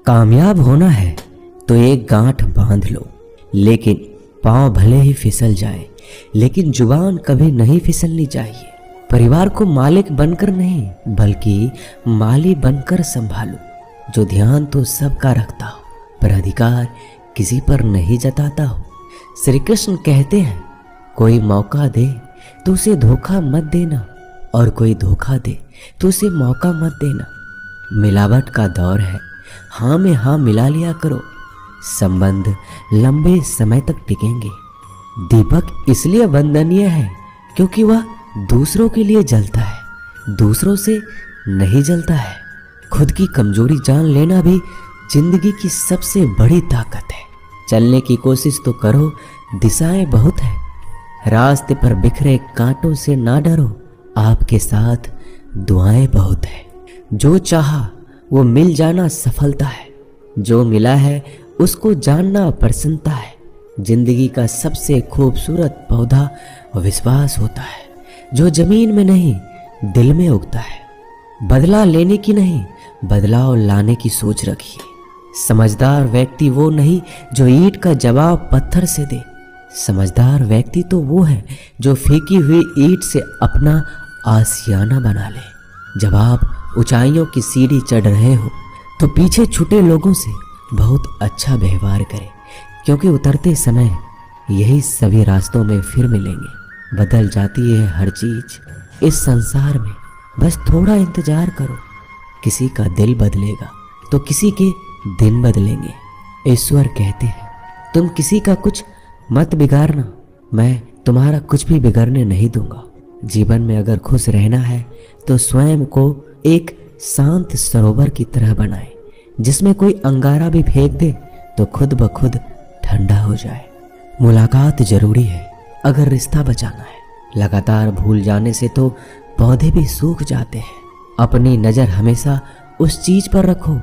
कामयाब होना है तो एक गांठ बांध लो, लेकिन पांव भले ही फिसल जाए, लेकिन जुबान कभी नहीं फिसलनी चाहिए। परिवार को मालिक बनकर नहीं बल्कि माली बनकर संभालो, जो ध्यान तो सबका रखता हो पर अधिकार किसी पर नहीं जताता हो। श्री कृष्ण कहते हैं, कोई मौका दे तो उसे धोखा मत देना, और कोई धोखा दे तो उसे मौका मत देना। मिलावट का दौर है, हाँ में हाँ मिला लिया करो, संबंध लंबे समय तक टिकेंगे। दीपक इसलिए वंदनीय है क्योंकि वह दूसरों के लिए जलता है, दूसरों से नहीं जलता है। खुद की कमजोरी जान लेना भी जिंदगी की सबसे बड़ी ताकत है। चलने की कोशिश तो करो, दिशाएं बहुत है। रास्ते पर बिखरे कांटों से ना डरो, आपके साथ दुआएं बहुत है। जो चाहा वो मिल जाना सफलता है, जो मिला है उसको जानना प्रसन्नता है। जिंदगी का सबसे खूबसूरत पौधा विश्वास होता है, जो जमीन में नहीं दिल में उगता है। बदला लेने की नहीं, बदलाव लाने की सोच रखिए। समझदार व्यक्ति वो नहीं जो ईंट का जवाब पत्थर से दे, समझदार व्यक्ति तो वो है जो फेंकी हुई ईंट से अपना आशियाना बना ले। जब आप ऊंचाइयों की सीढ़ी चढ़ रहे हो तो पीछे छूटे लोगों से बहुत अच्छा व्यवहार करें, क्योंकि उतरते समय यही सभी रास्तों में फिर मिलेंगे। बदल जाती है हर चीज इस संसार में, बस थोड़ा इंतजार करो। किसी का दिल बदलेगा तो किसी के दिन बदलेंगे। ईश्वर कहते हैं, तुम किसी का कुछ मत बिगाड़ना, मैं तुम्हारा कुछ भी बिगड़ने नहीं दूंगा। जीवन में अगर खुश रहना है तो स्वयं को एक शांत सरोवर की तरह बनाए, जिसमें कोई अंगारा भी फेंक दे तो खुद ब खुद ठंडा हो जाए। मुलाकात जरूरी है अगर रिश्ता बचाना है। लगातार भूल जाने से तो पौधे भी सूख जाते हैं। अपनी नजर हमेशा उस चीज पर रखो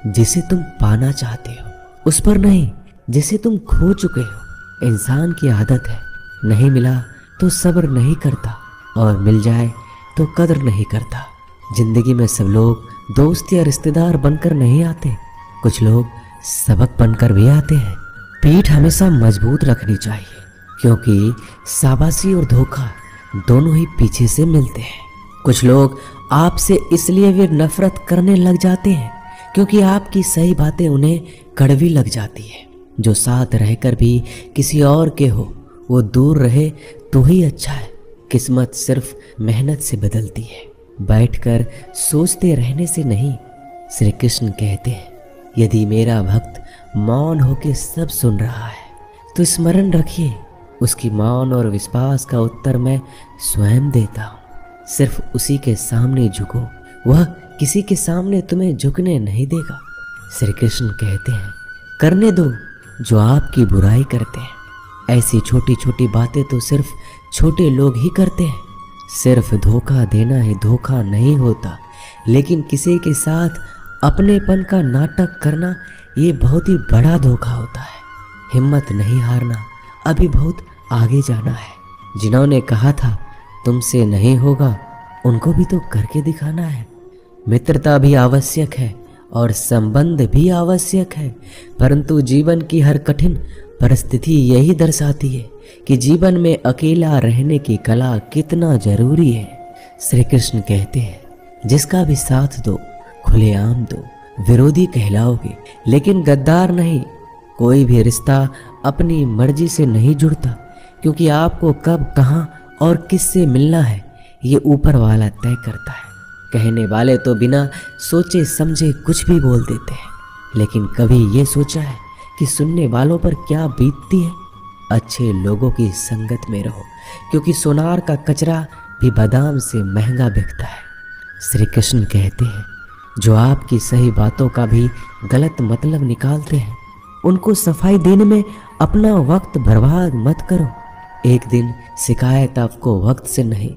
जिसे तुम पाना चाहते हो, उस पर नहीं जिसे तुम खो चुके हो। इंसान की आदत है, नहीं मिला तो सब्र नहीं करता, और मिल जाए तो कदर नहीं करता। जिंदगी में सब लोग दोस्त या रिश्तेदार बनकर नहीं आते, कुछ लोग सबक बनकर भी आते हैं। पीठ हमेशा मजबूत रखनी चाहिए, क्योंकि शाबाशी और धोखा दोनों ही पीछे से मिलते हैं। कुछ लोग आपसे इसलिए भी नफरत करने लग जाते हैं क्योंकि आपकी सही बातें उन्हें कड़वी लग जाती है। जो साथ रहकर भी किसी और के हो वो दूर रहे तो ही अच्छा है। किस्मत सिर्फ मेहनत से बदलती है, बैठकर सोचते रहने से नहीं। श्री कृष्ण कहते हैं, यदि मेरा भक्त मौन होकर सब सुन रहा है तो स्मरण रखिए, उसकी मौन और विश्वास का उत्तर मैं स्वयं देता हूँ। सिर्फ उसी के सामने झुको, वह किसी के सामने तुम्हें झुकने नहीं देगा। श्री कृष्ण कहते हैं, करने दो जो आपकी बुराई करते हैं। ऐसी छोटी छोटी बातें तो सिर्फ छोटे लोग ही करते हैं। सिर्फ धोखा देना ही धोखा नहीं होता, लेकिन किसी के साथ अपनेपन का नाटक करना ये बहुत ही बड़ा धोखा होता है। हिम्मत नहीं हारना, अभी बहुत आगे जाना है। जिन्होंने कहा था तुमसे नहीं होगा, उनको भी तो करके दिखाना है। मित्रता भी आवश्यक है और संबंध भी आवश्यक है, परंतु जीवन की हर कठिन परिस्थिति यही दर्शाती है कि जीवन में अकेला रहने की कला कितना जरूरी है। श्री कृष्ण कहते हैं, जिसका भी साथ दो खुलेआम दो, विरोधी कहलाओगे लेकिन गद्दार नहीं। कोई भी रिश्ता अपनी मर्जी से नहीं जुड़ता, क्योंकि आपको कब, कहाँ और किससे मिलना है ये ऊपर वाला तय करता है। कहने वाले तो बिना सोचे समझे कुछ भी बोल देते हैं, लेकिन कभी ये सोचा है कि सुनने वालों पर क्या बीतती है? अच्छे लोगों की संगत में रहो, क्योंकि सोनार का कचरा भी बादाम से महंगा बिकता है। श्री कृष्ण कहते हैं, जो आपकी सही बातों का भी गलत मतलब निकालते हैं, उनको सफाई देने में अपना वक्त बर्बाद मत करो। एक दिन शिकायत आपको वक्त से नहीं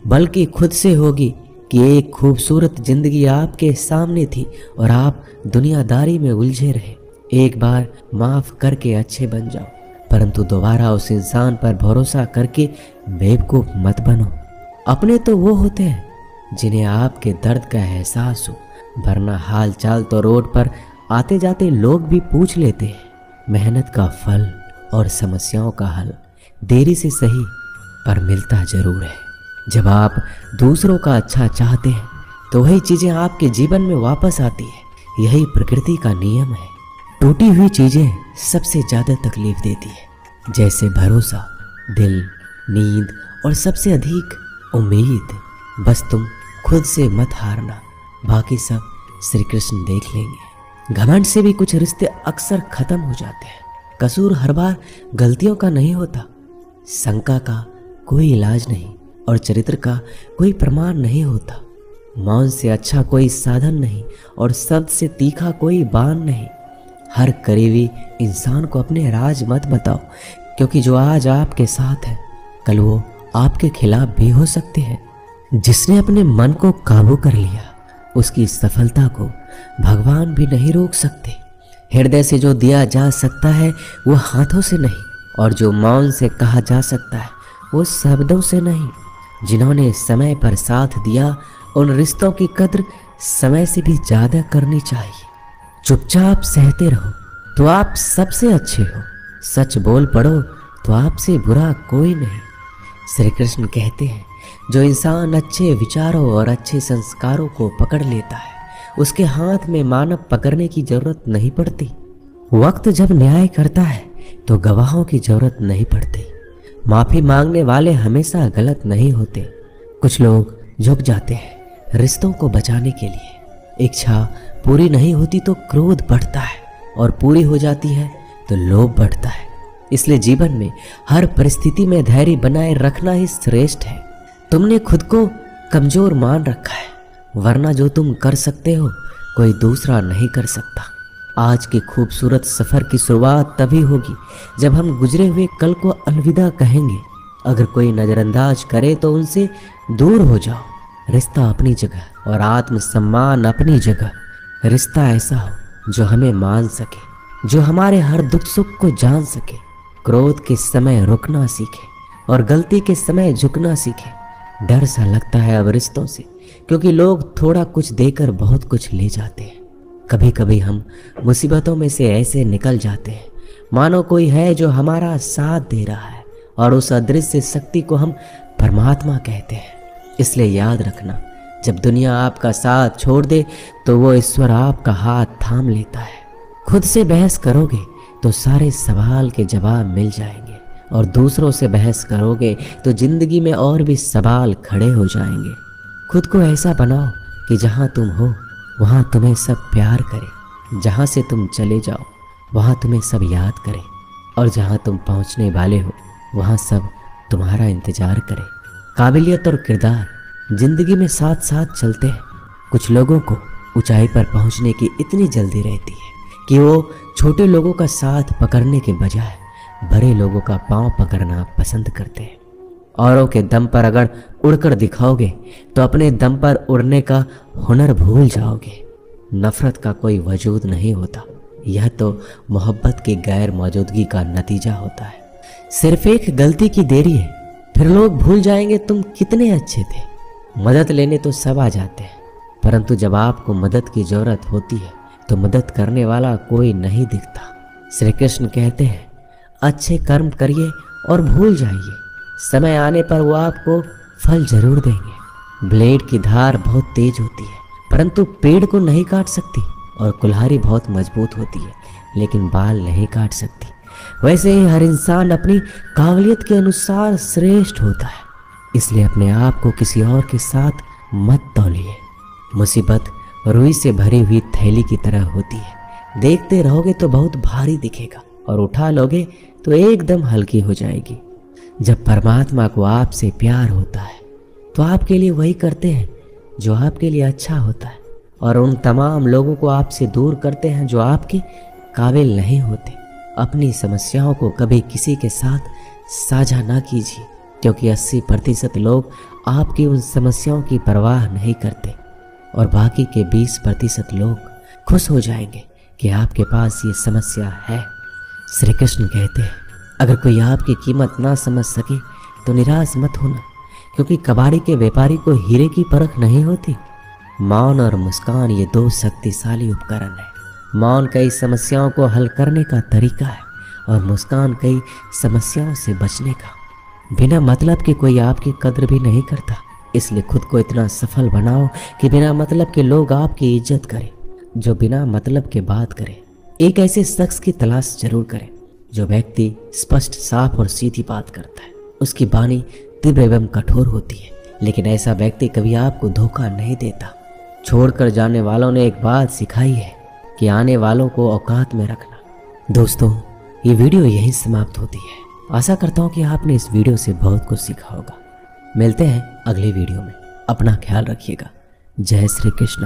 बल्कि खुद से होगी कि एक खूबसूरत जिंदगी आपके सामने थी और आप दुनियादारी में उलझे रहे। एक बार माफ करके अच्छे बन जाओ, परंतु दोबारा उस इंसान पर भरोसा करके बेवकूफ मत बनो। अपने तो वो होते हैं जिन्हें आपके दर्द का एहसास हो, वरना हाल चाल तो रोड पर आते जाते लोग भी पूछ लेते हैं। मेहनत का फल और समस्याओं का हल देरी से सही पर मिलता जरूर है। जब आप दूसरों का अच्छा चाहते हैं तो वही चीजें आपके जीवन में वापस आती है। यही प्रकृति का नियम है। टूटी हुई चीजें सबसे ज्यादा तकलीफ देती है, जैसे भरोसा, दिल, नींद और सबसे अधिक उम्मीद। बस तुम खुद से मत हारना, बाकी सब श्री कृष्ण देख लेंगे। घमंड से भी कुछ रिश्ते अक्सर खत्म हो जाते हैं। कसूर हर बार गलतियों का नहीं होता। शंका का कोई इलाज नहीं और चरित्र का कोई प्रमाण नहीं होता। मौन से अच्छा कोई साधन नहीं और शब्द से तीखा कोई बाण नहीं। हर करीबी इंसान को अपने राज मत बताओ, क्योंकि जो आज आपके साथ है कल वो आपके खिलाफ भी हो सकते हैं। जिसने अपने मन को काबू कर लिया उसकी सफलता को भगवान भी नहीं रोक सकते। हृदय से जो दिया जा सकता है वो हाथों से नहीं, और जो मौन से कहा जा सकता है वो शब्दों से नहीं। जिन्होंने समय पर साथ दिया उन रिश्तों की कद्र समय से भी ज्यादा करनी चाहिए। चुपचाप सहते रहो तो आप सबसे अच्छे हो, सच बोल पड़ो तो आपसे बुरा कोई नहीं। श्री कृष्ण कहते हैं, जो इंसान अच्छे विचारों और अच्छे संस्कारों को पकड़ लेता है उसके हाथ में मानव पकड़ने की जरूरत नहीं पड़ती। वक्त जब न्याय करता है तो गवाहों की जरूरत नहीं पड़ती। माफी मांगने वाले हमेशा गलत नहीं होते। कुछ लोग झुक जाते हैं रिश्तों को बचाने के लिए। इच्छा पूरी नहीं होती तो क्रोध बढ़ता है, और पूरी हो जाती है तो लोभ बढ़ता है। इसलिए जीवन में हर परिस्थिति में धैर्य बनाए रखना ही श्रेष्ठ है। तुमने खुद को कमजोर मान रखा है, वरना जो तुम कर सकते हो कोई दूसरा नहीं कर सकता। आज के खूबसूरत सफर की शुरुआत तभी होगी जब हम गुजरे हुए कल को अलविदा कहेंगे। अगर कोई नजरअंदाज करे तो उनसे दूर हो जाओ। रिश्ता अपनी जगह और आत्मसम्मान अपनी जगह। रिश्ता ऐसा हो जो हमें मान सके, जो हमारे हर दुख सुख को जान सके, क्रोध के समय रुकना सीखे और गलती के समय झुकना सीखे। डर सा लगता है अब रिश्तों से, क्योंकि लोग थोड़ा कुछ देकर बहुत कुछ ले जाते हैं। कभी कभी हम मुसीबतों में से ऐसे निकल जाते हैं मानो कोई है जो हमारा साथ दे रहा है, और उस अदृश्य शक्ति को हम परमात्मा कहते हैं। इसलिए याद रखना, जब दुनिया आपका साथ छोड़ दे तो वो ईश्वर आपका हाथ थाम लेता है। खुद से बहस करोगे तो सारे सवाल के जवाब मिल जाएंगे, और दूसरों से बहस करोगे तो जिंदगी में और भी सवाल खड़े हो जाएंगे। खुद को ऐसा बनाओ कि जहाँ तुम हो वहाँ तुम्हें सब प्यार करे, जहाँ से तुम चले जाओ वहाँ तुम्हें सब याद करे, और जहाँ तुम पहुँचने वाले हो वहाँ सब तुम्हारा इंतजार करे। काबिलियत और किरदार जिंदगी में साथ साथ चलते हैं। कुछ लोगों को ऊंचाई पर पहुँचने की इतनी जल्दी रहती है कि वो छोटे लोगों का साथ पकड़ने के बजाय बड़े लोगों का पांव पकड़ना पसंद करते हैं। औरों के दम पर अगर उड़कर दिखाओगे तो अपने दम पर उड़ने का हुनर भूल जाओगे। नफरत का कोई वजूद नहीं होता, यह तो मोहब्बत की गैर मौजूदगी का नतीजा होता है। सिर्फ एक गलती की देरी है, फिर लोग भूल जाएंगे तुम कितने अच्छे थे। मदद लेने तो सब आ जाते हैं, परंतु जब आपको मदद की जरूरत होती है तो मदद करने वाला कोई नहीं दिखता। श्री कृष्ण कहते हैं, अच्छे कर्म करिए और भूल जाइए, समय आने पर वो आपको फल जरूर देंगे। ब्लेड की धार बहुत तेज होती है, परंतु पेड़ को नहीं काट सकती, और कुल्हाड़ी बहुत मजबूत होती है लेकिन बाल नहीं काट सकती। वैसे ही हर इंसान अपनी काबिलियत के अनुसार श्रेष्ठ होता है। इसलिए अपने आप को किसी और के साथ मत तौलिए। मुसीबत रुई से भरी हुई थैली की तरह होती है, देखते रहोगे तो बहुत भारी दिखेगा और उठा लोगे तो एकदम हल्की हो जाएगी। जब परमात्मा को आपसे प्यार होता है तो आपके लिए वही करते हैं जो आपके लिए अच्छा होता है, और उन तमाम लोगों को आपसे दूर करते हैं जो आपके काबिल नहीं होते। अपनी समस्याओं को कभी किसी के साथ साझा ना कीजिए, क्योंकि 80% लोग आपकी उन समस्याओं की परवाह नहीं करते, और बाकी के 20% लोग खुश हो जाएंगे कि आपके पास ये समस्या है। श्री कृष्ण कहते हैं, अगर कोई आपकी कीमत ना समझ सके तो निराश मत होना, क्योंकि कबाड़ी के व्यापारी को हीरे की परख नहीं होती। मौन और मुस्कान ये दो शक्तिशाली उपकरण है। मौन कई समस्याओं को हल करने का तरीका है और मुस्कान कई समस्याओं से बचने का। बिना मतलब के कोई आपकी कद्र भी नहीं करता, इसलिए खुद को इतना सफल बनाओ कि बिना मतलब के लोग आपकी इज्जत करें। जो बिना मतलब के बात करे, एक ऐसे शख्स की तलाश जरूर करें जो व्यक्ति स्पष्ट, साफ और सीधी बात करता है। उसकी वाणी तीव्र एवं कठोर होती है, लेकिन ऐसा व्यक्ति कभी आपको धोखा नहीं देता। छोड़कर जाने वालों ने एक बात सिखाई है कि आने वालों को औकात में रखना। दोस्तों, ये वीडियो यहीं समाप्त होती है। आशा करता हूँ कि आपने इस वीडियो से बहुत कुछ सीखा होगा। मिलते हैं अगले वीडियो में। अपना ख्याल रखिएगा। जय श्री कृष्ण।